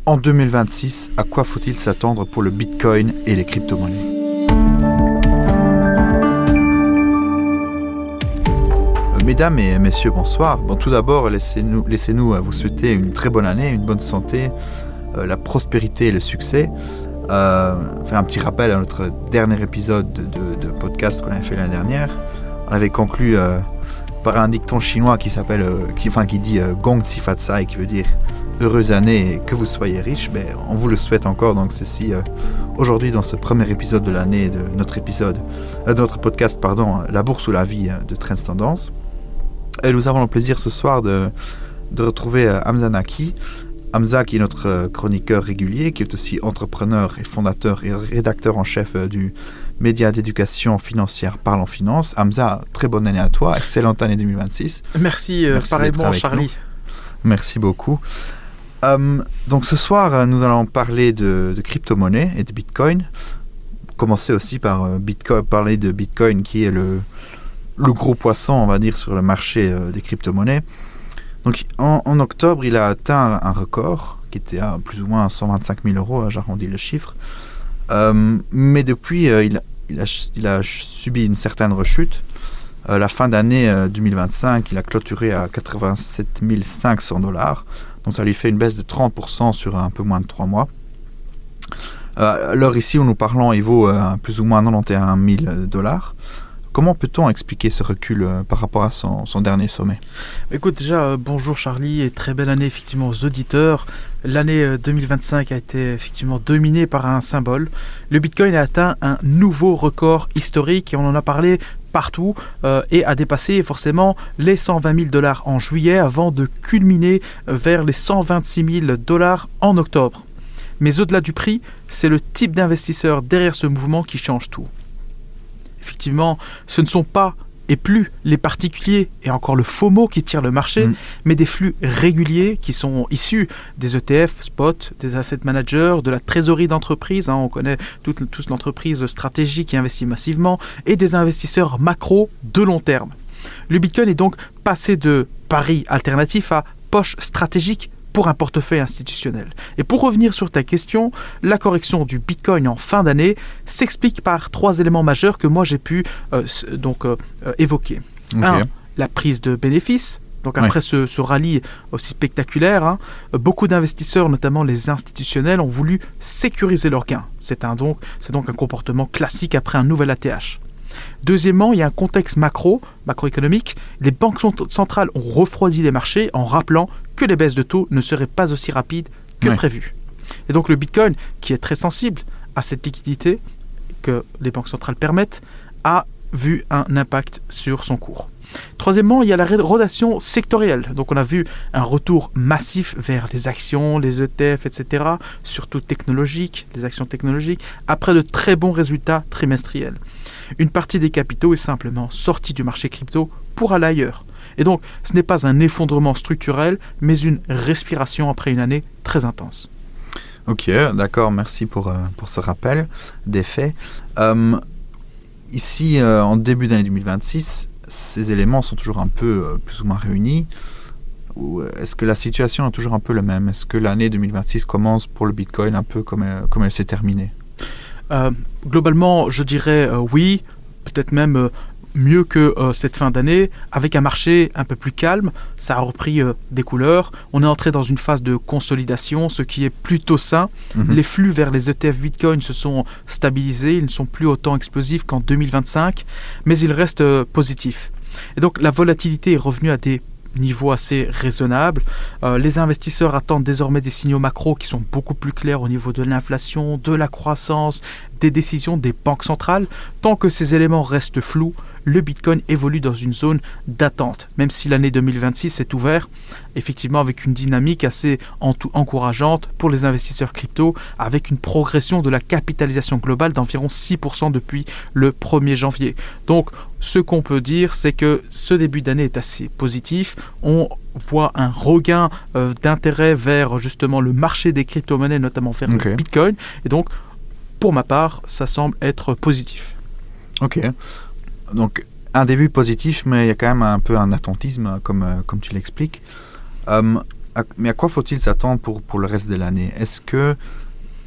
En 2026, à quoi faut-il s'attendre pour le Bitcoin et les crypto-monnaies ? Mesdames et messieurs, bonsoir. Bon, tout d'abord, laissez-nous vous souhaiter une très bonne année, une bonne santé, la prospérité et le succès. Faire un petit rappel à notre dernier épisode de podcast qu'on avait fait l'année dernière. On avait conclu par un dicton chinois qui dit Gong Xi Fa Cai, qui veut dire heureuse année et que vous soyez riche. On vous le souhaite encore, donc ceci aujourd'hui dans ce premier épisode de l'année de notre podcast, La bourse ou la vie de Trends Tendance. Et nous avons le plaisir ce soir de retrouver Hamza Naki. Hamza qui est notre chroniqueur régulier, qui est aussi entrepreneur et fondateur et rédacteur en chef du média d'éducation financière Parlons Finance. Hamza, très bonne année à toi, excellente année 2026. Merci pareillement Charlie. Merci beaucoup. Donc ce soir, nous allons parler de crypto-monnaies et de Bitcoin. Commencer aussi par parler de Bitcoin qui est le gros poisson, on va dire, sur le marché des crypto-monnaies. Donc en octobre, il a atteint un record qui était à plus ou moins 125 000 €, j'arrondis le chiffre. Mais depuis, il a subi une certaine rechute. La fin d'année 2025, il a clôturé à 87 500 $. Donc ça lui fait une baisse de 30% sur un peu moins de 3 mois. Alors ici où nous parlons, il vaut plus ou moins 91 000 $. Comment peut-on expliquer ce recul par rapport à son dernier sommet ? Écoute, déjà, bonjour Charlie et très belle année effectivement aux auditeurs. L'année 2025 a été effectivement dominée par un symbole. Le Bitcoin a atteint un nouveau record historique et on en a parlé partout et a dépassé forcément les 120 000 $ en juillet avant de culminer vers les 126 000 $ en octobre. Mais au-delà du prix, c'est le type d'investisseur derrière ce mouvement qui change tout. Effectivement, ce ne sont pas et plus les particuliers et encore le FOMO qui tirent le marché, mais des flux réguliers qui sont issus des ETF, spot, des asset managers, de la trésorerie d'entreprise, on connaît tous l'entreprise stratégique qui investit massivement, et des investisseurs macro de long terme. Le Bitcoin est donc passé de pari alternatif à poche stratégique pour un portefeuille institutionnel. Et pour revenir sur ta question, la correction du Bitcoin en fin d'année s'explique par 3 éléments majeurs que moi j'ai pu évoquer. Okay. 1. La prise de bénéfices. Donc après ce rallye aussi spectaculaire, beaucoup d'investisseurs, notamment les institutionnels, ont voulu sécuriser leurs gains. C'est donc un comportement classique après un nouvel ATH. Deuxièmement, il y a un contexte macroéconomique. Les banques centrales ont refroidi les marchés en rappelant que les baisses de taux ne seraient pas aussi rapides que prévu. Et donc le Bitcoin, qui est très sensible à cette liquidité que les banques centrales permettent, a vu un impact sur son cours. Troisièmement, il y a la rotation sectorielle. Donc on a vu un retour massif vers les actions, les ETF, etc., surtout technologiques, les actions technologiques, après de très bons résultats trimestriels. Une partie des capitaux est simplement sortie du marché crypto pour aller ailleurs. Et donc, ce n'est pas un effondrement structurel, mais une respiration après une année très intense. Ok, d'accord, merci pour ce rappel des faits. Ici, en début d'année 2026, ces éléments sont toujours un peu plus ou moins réunis. Ou est-ce que la situation est toujours un peu la même ? Est-ce que l'année 2026 commence pour le Bitcoin un peu comme elle s'est terminée ? Globalement, je dirais oui, peut-être même mieux que cette fin d'année, avec un marché un peu plus calme. Ça a repris des couleurs. On est entré dans une phase de consolidation, ce qui est plutôt sain. Les flux vers les ETF Bitcoin se sont stabilisés. Ils ne sont plus autant explosifs qu'en 2025, mais ils restent positifs. Et donc la volatilité est revenue à des niveau assez raisonnable. Les investisseurs attendent désormais des signaux macro qui sont beaucoup plus clairs au niveau de l'inflation, de la croissance, des décisions des banques centrales. Tant que ces éléments restent flous, le Bitcoin évolue dans une zone d'attente, même si l'année 2026 est ouverte, effectivement avec une dynamique assez encourageante pour les investisseurs crypto, avec une progression de la capitalisation globale d'environ 6% depuis le 1er janvier. Donc, ce qu'on peut dire, c'est que ce début d'année est assez positif. On voit un regain d'intérêt vers justement le marché des crypto-monnaies, notamment vers le Bitcoin. Et donc, pour ma part, ça semble être positif. Ok. Donc, un début positif, mais il y a quand même un peu un attentisme, comme tu l'expliques. mais à quoi faut-il s'attendre pour le reste de l'année? Est-ce que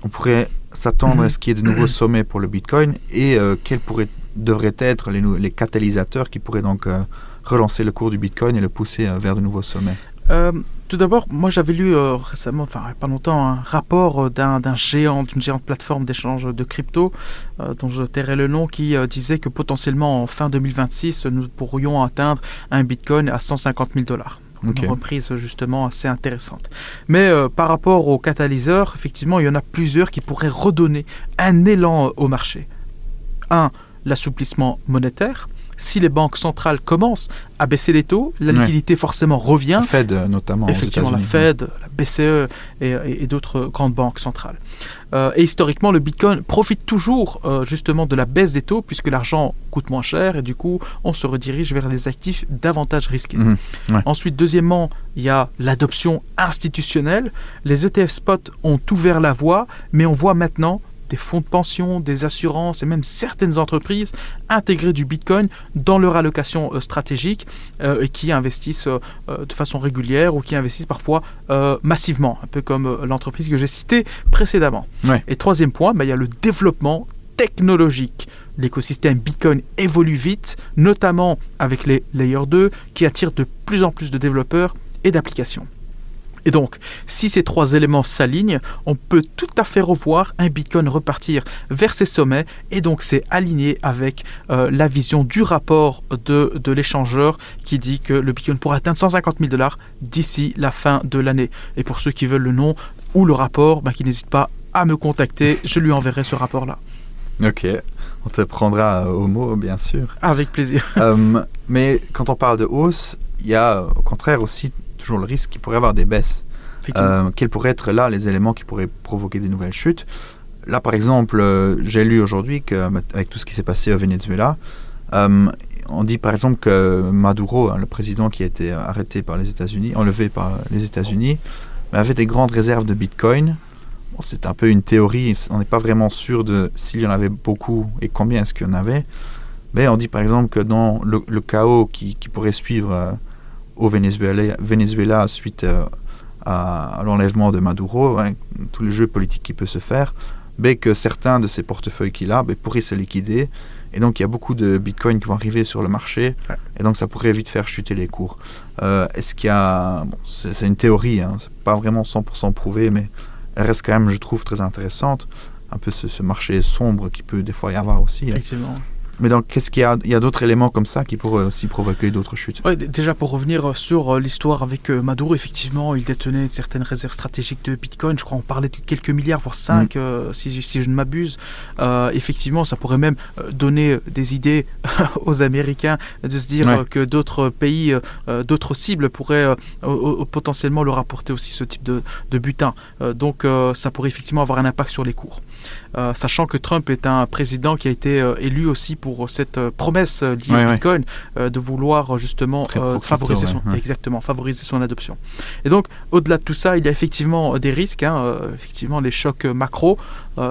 on pourrait s'attendre à ce qu'il y ait de nouveaux sommets pour le Bitcoin et quels devraient être les catalysateurs qui pourraient donc relancer le cours du Bitcoin et le pousser vers de nouveaux sommets? Tout d'abord, moi j'avais lu récemment, enfin pas longtemps, un rapport d'une géante plateforme d'échange de crypto, dont je tairai le nom, qui disait que potentiellement en fin 2026, nous pourrions atteindre un Bitcoin à 150 000 $. Une reprise justement assez intéressante. Mais par rapport aux catalyseurs, effectivement, il y en a plusieurs qui pourraient redonner un élan au marché. Un, l'assouplissement monétaire. Si les banques centrales commencent à baisser les taux, la liquidité forcément revient. La Fed notamment. Effectivement, la Fed, la BCE et d'autres grandes banques centrales. Et historiquement, le Bitcoin profite toujours justement de la baisse des taux puisque l'argent coûte moins cher et du coup, on se redirige vers des actifs davantage risqués. Ensuite, deuxièmement, il y a l'adoption institutionnelle. Les ETF spot ont ouvert la voie, mais on voit maintenant des fonds de pension, des assurances et même certaines entreprises intégrer du Bitcoin dans leur allocation stratégique et qui investissent de façon régulière ou qui investissent parfois massivement, un peu comme l'entreprise que j'ai citée précédemment. Et troisième point, il y a le développement technologique. L'écosystème Bitcoin évolue vite, notamment avec les Layer 2 qui attirent de plus en plus de développeurs et d'applications. Et donc, si ces trois éléments s'alignent, on peut tout à fait revoir un Bitcoin repartir vers ses sommets et donc c'est aligné avec la vision du rapport de l'échangeur qui dit que le Bitcoin pourra atteindre 150 000 $ d'ici la fin de l'année. Et pour ceux qui veulent le nom ou le rapport, qui n'hésitent pas à me contacter, je lui enverrai ce rapport-là. Ok, on te prendra au mot, bien sûr. Avec plaisir. Mais quand on parle de hausse, il y a au contraire aussi toujours le risque qu'il pourrait y avoir des baisses. Quels pourraient être là les éléments qui pourraient provoquer des nouvelles chutes? Là, par exemple, j'ai lu aujourd'hui qu'avec tout ce qui s'est passé au Venezuela, on dit par exemple que Maduro, le président qui a été arrêté par les États-Unis, enlevé par les États-Unis, avait des grandes réserves de Bitcoin. Bon, c'est un peu une théorie, on n'est pas vraiment sûr de s'il y en avait beaucoup et combien est-ce qu'il y en avait. Mais on dit par exemple que dans le chaos qui pourrait suivre au Venezuela suite à l'enlèvement de Maduro, tout le jeu politique qui peut se faire, que certains de ces portefeuilles qu'il a pourraient se liquider. Et donc, il y a beaucoup de bitcoins qui vont arriver sur le marché. Et donc, ça pourrait vite faire chuter les cours. Est-ce qu'il y a... Bon, c'est une théorie, c'est pas vraiment 100% prouvé, mais elle reste quand même, je trouve, très intéressante. Un peu ce marché sombre qui peut des fois y avoir aussi. Effectivement. Mais donc, qu'est-ce qu'il y a? Il y a d'autres éléments comme ça qui pourraient aussi provoquer d'autres chutes. Déjà, pour revenir sur l'histoire avec Maduro, effectivement, il détenait certaines réserves stratégiques de Bitcoin. Je crois qu'on parlait de quelques milliards, voire 5, si je ne m'abuse. Effectivement, ça pourrait même donner des idées aux Américains de se dire que d'autres pays, d'autres cibles pourraient potentiellement leur apporter aussi ce type de butin. Donc, ça pourrait effectivement avoir un impact sur les cours. Sachant que Trump est un président qui a été élu aussi pour cette promesse liée au Bitcoin de vouloir justement favoriser son adoption. Et donc, au-delà de tout ça, il y a effectivement des risques, effectivement les chocs macro,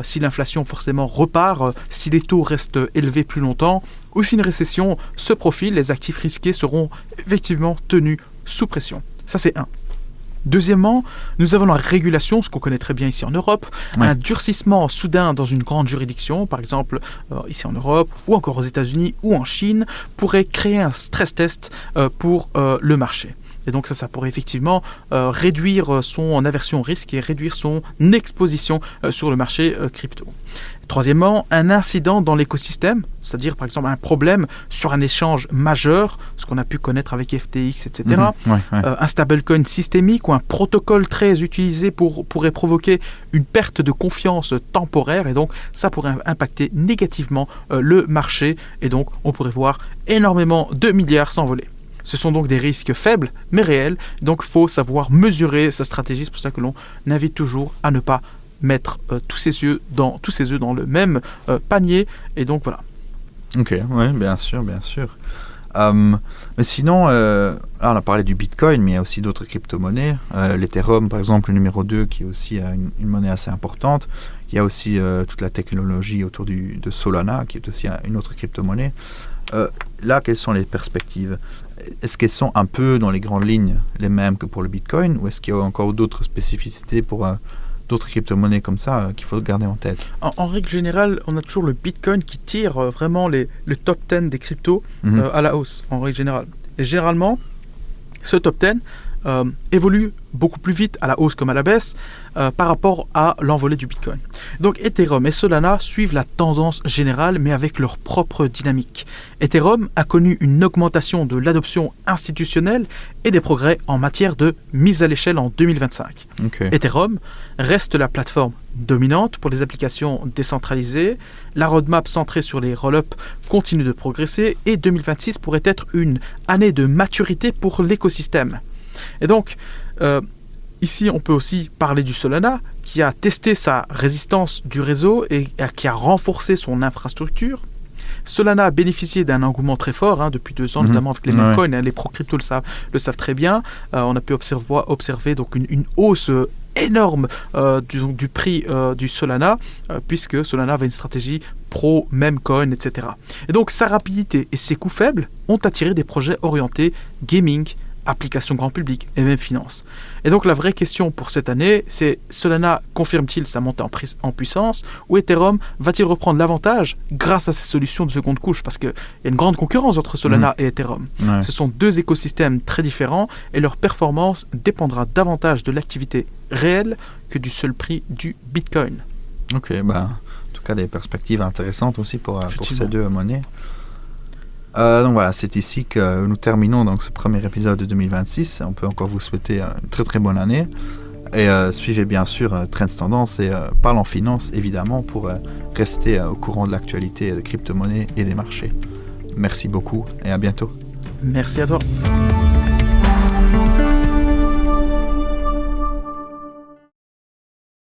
si l'inflation forcément repart, si les taux restent élevés plus longtemps, ou si une récession se profile, les actifs risqués seront effectivement tenus sous pression. Ça, c'est un. Deuxièmement, nous avons la régulation, ce qu'on connaît très bien ici en Europe, un durcissement soudain dans une grande juridiction, par exemple ici en Europe, ou encore aux États-Unis ou en Chine, pourrait créer un stress test pour le marché. Et donc ça pourrait effectivement réduire son aversion au risque et réduire son exposition sur le marché crypto. Troisièmement, un incident dans l'écosystème, c'est-à-dire par exemple un problème sur un échange majeur, ce qu'on a pu connaître avec FTX, etc. Un stablecoin systémique ou un protocole très utilisé pourrait provoquer une perte de confiance temporaire et donc ça pourrait impacter négativement le marché et donc on pourrait voir énormément de milliards s'envoler. Ce sont donc des risques faibles mais réels, donc il faut savoir mesurer sa stratégie, c'est pour ça que l'on invite toujours à ne pas mettre tous ses œufs dans le même panier, et donc voilà. Ok, oui, bien sûr. Mais sinon, là, on a parlé du Bitcoin, mais il y a aussi d'autres crypto-monnaies. L'Ethereum, par exemple, le numéro 2, qui est aussi une monnaie assez importante. Il y a aussi toute la technologie autour de Solana, qui est aussi une autre crypto-monnaie. Là, quelles sont les perspectives? Est-ce qu'elles sont un peu dans les grandes lignes les mêmes que pour le Bitcoin, ou est-ce qu'il y a encore d'autres spécificités pour d'autres crypto-monnaies comme ça qu'il faut garder en tête? En règle générale, on a toujours le Bitcoin qui tire vraiment le top 10 des cryptos à la hausse, en règle générale. Et généralement, ce top 10 évolue beaucoup plus vite à la hausse comme à la baisse par rapport à l'envolée du Bitcoin. Donc Ethereum et Solana suivent la tendance générale mais avec leur propre dynamique. Ethereum a connu une augmentation de l'adoption institutionnelle et des progrès en matière de mise à l'échelle en 2025. Okay. Ethereum reste la plateforme dominante pour les applications décentralisées. La roadmap centrée sur les roll-ups continue de progresser et 2026 pourrait être une année de maturité pour l'écosystème. Et donc, ici, on peut aussi parler du Solana, qui a testé sa résistance du réseau et qui a renforcé son infrastructure. Solana a bénéficié d'un engouement très fort depuis 2 ans, notamment avec les meme-coins. Les pro-crypto le savent très bien. On a pu observer donc une hausse énorme du prix du Solana, puisque Solana avait une stratégie pro-meme-coin, etc. Et donc, sa rapidité et ses coûts faibles ont attiré des projets orientés gaming, applications grand public et même finance. Et donc la vraie question pour cette année, c'est Solana confirme-t-il sa montée en puissance, ou Ethereum va-t-il reprendre l'avantage grâce à ses solutions de seconde couche, parce qu'il y a une grande concurrence entre Solana et Ethereum. Ouais. Ce sont 2 écosystèmes très différents et leur performance dépendra davantage de l'activité réelle que du seul prix du Bitcoin. Ok, en tout cas des perspectives intéressantes aussi pour ces 2 monnaies. Donc voilà, c'est ici que nous terminons donc ce premier épisode de 2026. On peut encore vous souhaiter une très très bonne année. Et suivez bien sûr Trends Tendance et Parlons Finance évidemment pour rester au courant de l'actualité des crypto-monnaies et des marchés. Merci beaucoup et à bientôt. Merci à toi.